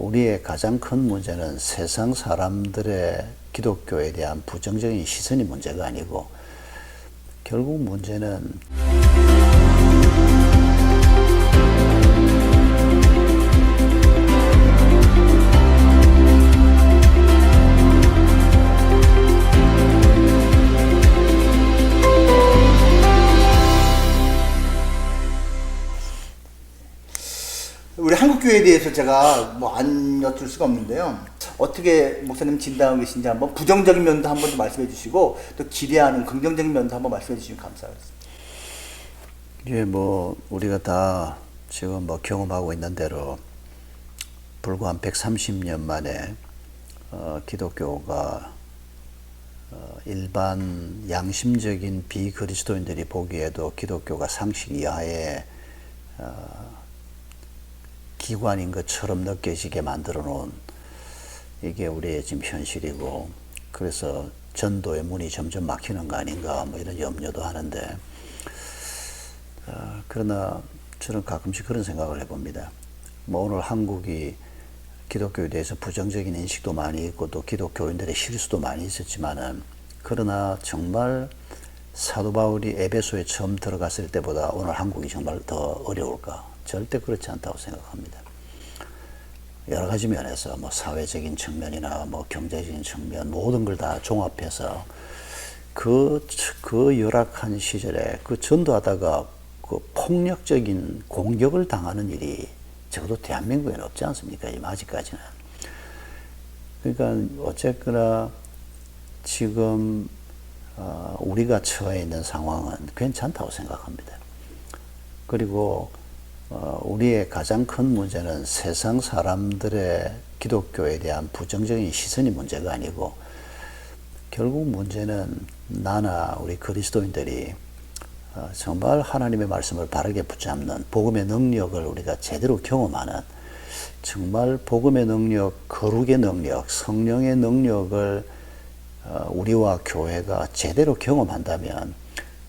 우리의 가장 큰 문제는 세상 사람들의 기독교에 대한 부정적인 시선이 문제가 아니고 결국 문제는 우리 한국교회에 대해서 제가 뭐 안 여쭐 수가 없는데요. 어떻게 목사님 진단하고 계신지 한번 부정적인 면도 한번 말씀해 주시고 또 기대하는 긍정적인 면도 한번 말씀해 주시면 감사하겠습니다. 이게 뭐 우리가 다 지금 뭐 경험하고 있는 대로 불과 한 130년 만에 기독교가 일반 양심적인 비그리스도인들이 보기에도 기독교가 상식 이하의 기관인 것처럼 느껴지게 만들어 놓은 이게 우리의 지금 현실이고, 그래서 전도의 문이 점점 막히는 거 아닌가 뭐 이런 염려도 하는데, 그러나 저는 가끔씩 그런 생각을 해봅니다. 뭐 오늘 한국이 기독교에 대해서 부정적인 인식도 많이 있고 또 기독교인들의 실수도 많이 있었지만은, 그러나 정말 사도 바울이 에베소에 처음 들어갔을 때보다 오늘 한국이 정말 더 어려울까? 절대 그렇지 않다고 생각합니다. 여러 가지 면에서 뭐 사회적인 측면이나 뭐 경제적인 측면 모든 걸 다 종합해서 그 열악한 시절에 그 전도하다가 그 폭력적인 공격을 당하는 일이 적어도 대한민국에는 없지 않습니까? 아직까지는. 그러니까 어쨌거나 지금 우리가 처해 있는 상황은 괜찮다고 생각합니다. 그리고 우리의 가장 큰 문제는 세상 사람들의 기독교에 대한 부정적인 시선이 문제가 아니고 결국 문제는 나나 우리 그리스도인들이 정말 하나님의 말씀을 바르게 붙잡는 복음의 능력을 우리가 제대로 경험하는, 정말 복음의 능력, 거룩의 능력, 성령의 능력을 우리와 교회가 제대로 경험한다면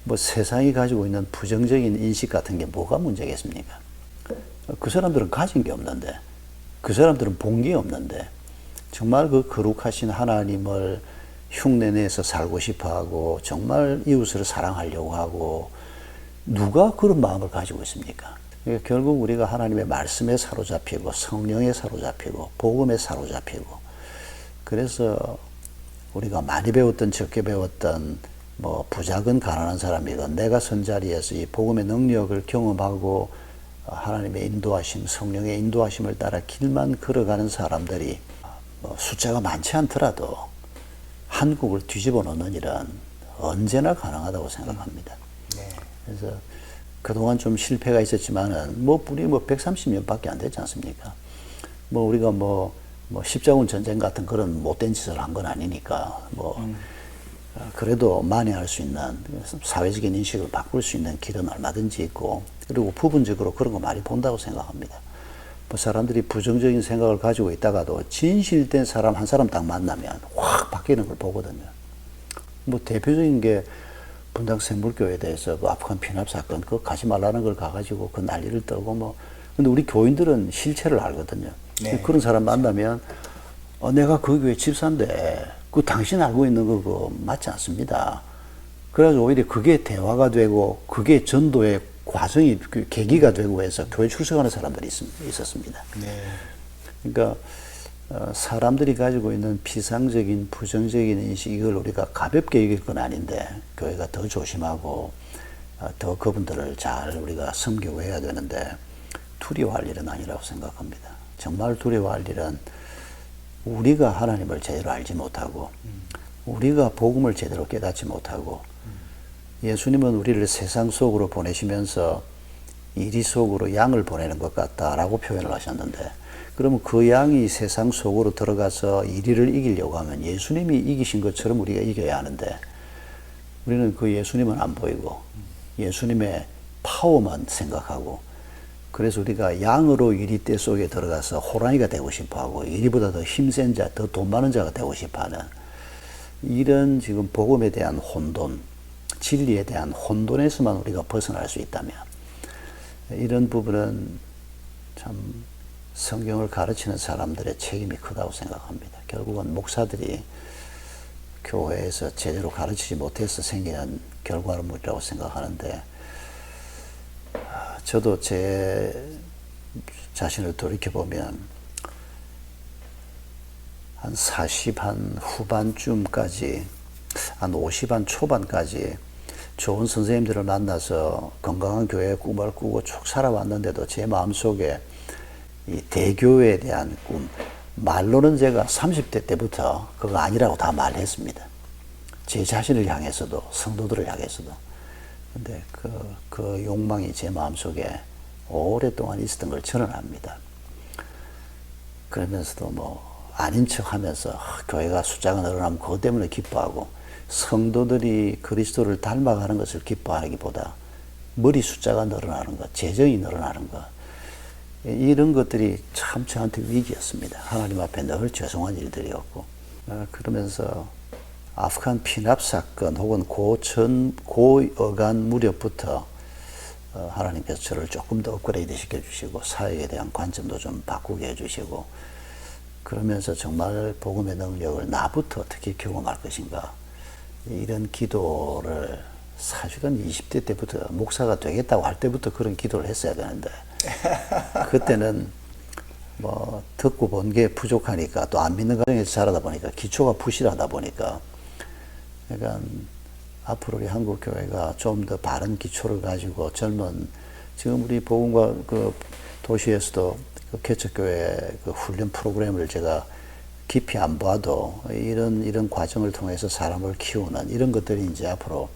뭐 세상이 가지고 있는 부정적인 인식 같은 게 뭐가 문제겠습니까? 그 사람들은 가진 게 없는데, 그 사람들은 본 게 없는데, 정말 그 거룩하신 하나님을 흉내내서 살고 싶어 하고 정말 이웃을 사랑하려고 하고 누가 그런 마음을 가지고 있습니까? 그러니까 결국 우리가 하나님의 말씀에 사로잡히고 성령에 사로잡히고 복음에 사로잡히고, 그래서 우리가 많이 배웠던 적게 배웠던 뭐 부자건 가난한 사람이건 내가 선 자리에서 이 복음의 능력을 경험하고 하나님의 인도하심, 성령의 인도하심을 따라 길만 걸어가는 사람들이 뭐 숫자가 많지 않더라도 한국을 뒤집어 놓는 일은 언제나 가능하다고 생각합니다. 그래서 그동안 좀 실패가 있었지만은 뭐 우리 뭐 130년밖에 안 되지 않습니까? 뭐 우리가 뭐 십자군 전쟁 같은 그런 못된 짓을 한 건 아니니까 그래도 만회할 수 있는 사회적인 인식을 바꿀 수 있는 길은 얼마든지 있고, 그리고 부분적으로 그런 거 많이 본다고 생각합니다. 뭐 사람들이 부정적인 생각을 가지고 있다가도 진실된 사람 한 사람 딱 만나면 확 바뀌는 걸 보거든요. 뭐 대표적인 게 분당 생물교회에 대해서 그 아프간 피납 사건 그거 가지 말라는 걸 가가지고 그 난리를 떨고 뭐, 근데 우리 교인들은 실체를 알거든요. 네. 그런 사람 만나면 내가 그 교회 집사인데 그 당신 알고 있는 거 그거 맞지 않습니다. 그래서 오히려 그게 대화가 되고 그게 전도의 과정이 그 계기가 되고 해서 교회 출석하는 사람들이 있었습니다. 네. 그러니까 사람들이 가지고 있는 비상적인 부정적인 인식, 이걸 우리가 가볍게 여길 건 아닌데 교회가 더 조심하고 더 그분들을 잘 우리가 섬기고 해야 되는데 두려워할 일은 아니라고 생각합니다. 정말 두려워할 일은 우리가 하나님을 제대로 알지 못하고 우리가 복음을 제대로 깨닫지 못하고 예수님은 우리를 세상 속으로 보내시면서 이리 속으로 양을 보내는 것 같다라고 표현을 하셨는데, 그러면 그 양이 세상 속으로 들어가서 이리를 이기려고 하면 예수님이 이기신 것처럼 우리가 이겨야 하는데 우리는 그 예수님은 안 보이고 예수님의 파워만 생각하고, 그래서 우리가 양으로 이리 떼 속에 들어가서 호랑이가 되고 싶어하고 이리보다 더 힘센 자, 더 돈 많은 자가 되고 싶어하는 이런 지금 복음에 대한 혼돈, 진리에 대한 혼돈에서만 우리가 벗어날 수 있다면 이런 부분은 참 성경을 가르치는 사람들의 책임이 크다고 생각합니다. 결국은 목사들이 교회에서 제대로 가르치지 못해서 생기는 결과물이라고 생각하는데, 저도 제 자신을 돌이켜보면 한 40 한 후반쯤까지, 한 50 한 초반까지 좋은 선생님들을 만나서 건강한 교회의 꿈을 꾸고 쭉 살아왔는데도 제 마음속에 이 대교회에 대한 꿈, 말로는 제가 30대 때부터 그거 아니라고 다 말했습니다. 제 자신을 향해서도 성도들을 향해서도. 근데 그 욕망이 제 마음속에 오랫동안 있었던 걸 저는 압니다. 그러면서도 뭐 아닌 척 하면서 교회가 숫자가 늘어나면 그것 때문에 기뻐하고, 성도들이 그리스도를 닮아가는 것을 기뻐하기보다 머리 숫자가 늘어나는 것, 재정이 늘어나는 것, 이런 것들이 참 저한테 위기였습니다. 하나님 앞에 늘 죄송한 일들이었고, 그러면서 아프간 피납 사건 혹은 고어간 무렵부터 하나님께서 저를 조금 더 업그레이드 시켜주시고 사역에 대한 관점도 좀 바꾸게 해주시고, 그러면서 정말 복음의 능력을 나부터 어떻게 경험할 것인가, 이런 기도를 사실은 20대 때부터, 목사가 되겠다고 할 때부터 그런 기도를 했어야 되는데, 그때는 뭐 듣고 본 게 부족하니까, 또 안 믿는 가정에서 자라다 보니까, 기초가 부실하다 보니까, 그러니까 앞으로 우리 한국 교회가 좀 더 바른 기초를 가지고 젊은, 지금 우리 복음과 그 도시에서도 그 개척교회 그 훈련 프로그램을 제가 깊이 안 봐도 이런 과정을 통해서 사람을 키우는 이런 것들이 이제 앞으로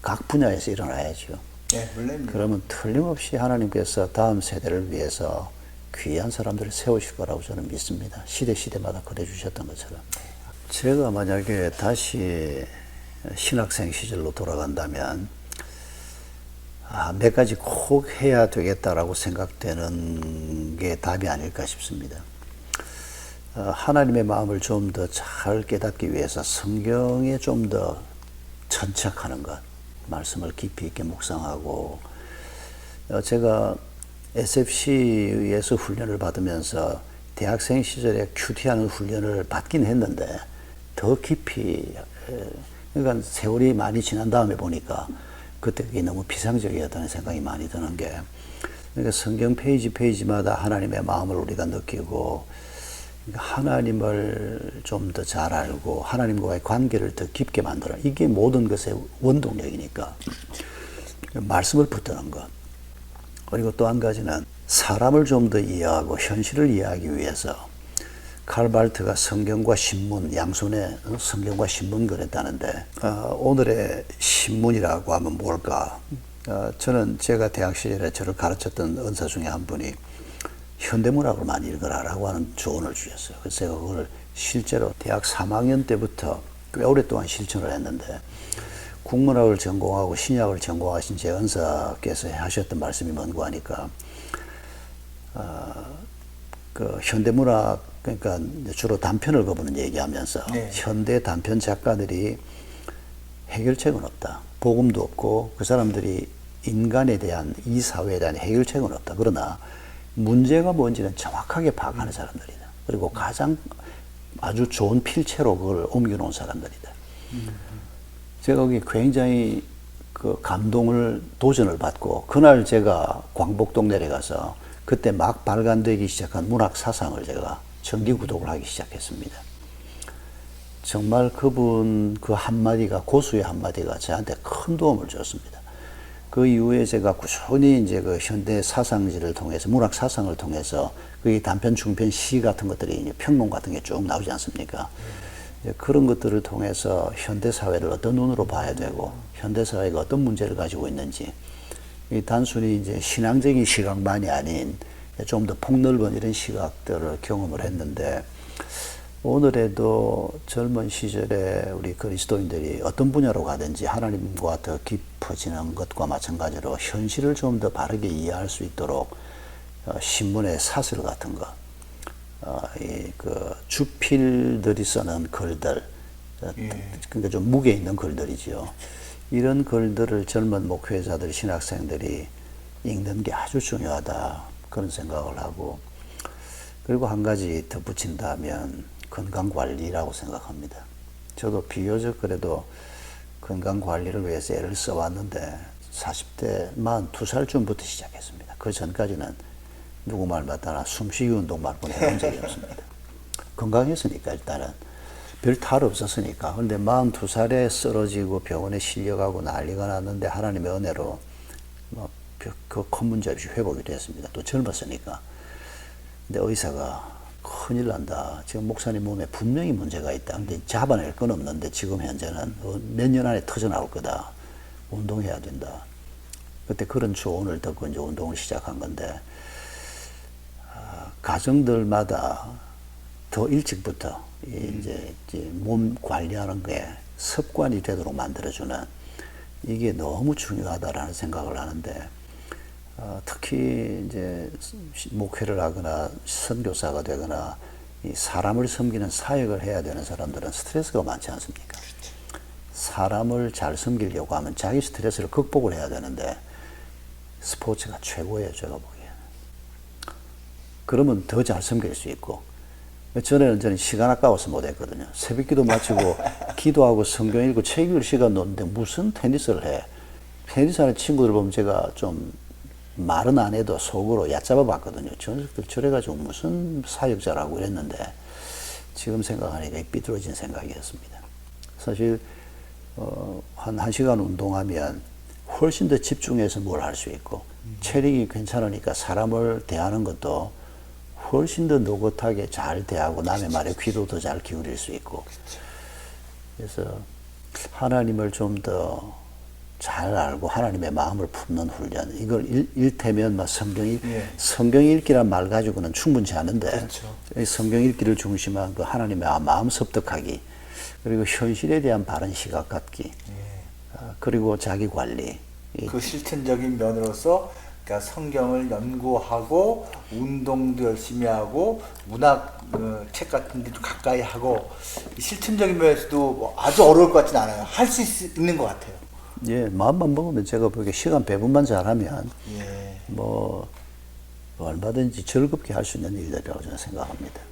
각 분야에서 일어나야죠. 네, 물론입니다. 그러면 틀림없이 하나님께서 다음 세대를 위해서 귀한 사람들을 세우실 거라고 저는 믿습니다. 시대마다 그래 주셨던 것처럼. 제가 만약에 다시 신학생 시절로 돌아간다면 몇 가지 꼭 해야 되겠다라고 생각되는 게 답이 아닐까 싶습니다. 하나님의 마음을 좀 더 잘 깨닫기 위해서 성경에 좀 더 천착하는 것, 말씀을 깊이 있게 묵상하고, 제가 SFC에서 훈련을 받으면서 대학생 시절에 큐티하는 훈련을 받긴 했는데 더 깊이, 그러니까 세월이 많이 지난 다음에 보니까 그때 그게 너무 비상적이었다는 생각이 많이 드는 게, 그러니까 성경 페이지마다 하나님의 마음을 우리가 느끼고, 하나님을 좀 더 잘 알고 하나님과의 관계를 더 깊게 만들어, 이게 모든 것의 원동력이니까 말씀을 붙드는 것. 그리고 또 한 가지는 사람을 좀 더 이해하고 현실을 이해하기 위해서 칼발트가 성경과 신문, 양손에 성경과 신문을 했다는데, 오늘의 신문이라고 하면 뭘까? 저는 제가 대학 시절에 저를 가르쳤던 은사 중에 한 분이 현대문학을 많이 읽으라라고 하는 조언을 주셨어요. 그래서 제가 그걸 실제로 대학 3학년 때부터 꽤 오랫동안 실천을 했는데, 국문학을 전공하고 신약을 전공하신 제 은사께서 하셨던 말씀이 뭔고 하니까, 그 현대문학, 그러니까 주로 단편을 거부는 얘기하면서, 네. 현대 단편 작가들이 해결책은 없다. 복음도 없고 그 사람들이 인간에 대한, 이 사회에 대한 해결책은 없다. 그러나 문제가 뭔지는 정확하게 파악하는 사람들이다. 그리고 가장 아주 좋은 필체로 그걸 옮겨놓은 사람들이다. 제가 거기 굉장히 그 감동을, 도전을 받고, 그날 제가 광복동 내려가서 그때 막 발간되기 시작한 문학 사상을 제가 정기 구독을 하기 시작했습니다. 정말 그분 그 한마디가, 고수의 한마디가 저한테 큰 도움을 줬습니다. 그 이후에 제가 꾸준히 이제 그 현대 사상지를 통해서, 문학 사상을 통해서, 그 단편, 중편, 시 같은 것들이, 평론 같은 게 쭉 나오지 않습니까? 그런 것들을 통해서 현대 사회를 어떤 눈으로 봐야 되고, 현대 사회가 어떤 문제를 가지고 있는지, 이 단순히 이제 신앙적인 시각만이 아닌 좀 더 폭넓은 이런 시각들을 경험을 했는데, 오늘에도 젊은 시절에 우리 그리스도인들이 어떤 분야로 가든지 하나님과 더 깊어지는 것과 마찬가지로 현실을 좀 더 바르게 이해할 수 있도록 신문의 사설 같은 거, 그 주필들이 쓰는 글들, 그러니까 좀 무게 있는 글들이죠. 이런 글들을 젊은 목회자들, 신학생들이 읽는 게 아주 중요하다, 그런 생각을 하고, 그리고 한 가지 덧붙인다면 건강관리라고 생각합니다. 저도 비교적 그래도 건강관리를 위해서 애를 써왔는데 40대 42살쯤부터 시작했습니다. 그 전까지는 누구 말 맞다나 숨쉬기 운동 말고는 해본 적이 없습니다. 건강했으니까 일단은 별 탈 없었으니까. 근데 42살에 쓰러지고 병원에 실려가고 난리가 났는데 하나님의 은혜로 그 큰 문제 없이 회복이 됐습니다. 또 젊었으니까. 근데 의사가 큰일 난다. 지금 목사님 몸에 분명히 문제가 있다. 근데 잡아낼 건 없는데 지금 현재는 몇 년 안에 터져 나올 거다. 운동해야 된다. 그때 그런 조언을 듣고 이제 운동을 시작한 건데, 가정들마다 더 일찍부터 이제 몸 관리하는 게 습관이 되도록 만들어주는 이게 너무 중요하다라는 생각을 하는데, 특히 이제 목회를 하거나 선교사가 되거나 이 사람을 섬기는 사역을 해야 되는 사람들은 스트레스가 많지 않습니까? 사람을 잘 섬기려고 하면 자기 스트레스를 극복을 해야 되는데 스포츠가 최고예요, 제가 보기에는. 그러면 더 잘 섬길 수 있고. 전에는 시간 아까워서 못했거든요. 새벽기도 마치고 기도하고 성경 읽고 책 읽을 시간 놓는데 무슨 테니스를 해. 테니스 하는 친구들 보면 제가 좀 말은 안 해도 속으로 얕잡아 봤거든요. 저녁들 저래가지고 무슨 사역자라고 이랬는데 지금 생각하니까 삐뚤어진 생각이었습니다. 사실 한 1시간 운동하면 훨씬 더 집중해서 뭘 할 수 있고 체력이 괜찮으니까 사람을 대하는 것도 훨씬 더 노릇하게 잘 대하고 남의 말에 귀도 더 잘 기울일 수 있고. 그래서 하나님을 좀 더 잘 알고 하나님의 마음을 품는 훈련. 이걸 일테면 막 성경 읽기란 말 가지고는 충분치 않은데, 그렇죠. 성경 읽기를 중심한 그 하나님의 마음 습득하기, 그리고 현실에 대한 바른 시각 갖기, 그리고 자기 관리. 그 실천적인 면으로서 그러니까 성경을 연구하고 운동도 열심히 하고 문학 책 같은 데도 가까이 하고 실천적인 면에서도 뭐 아주 어려울 것 같지는 않아요. 할 수 있는 것 같아요. 예, 마음만 먹으면 제가 보기에 시간 배분만 잘하면 예. 뭐 얼마든지 즐겁게 할 수 있는 일들이라고 저는 생각합니다.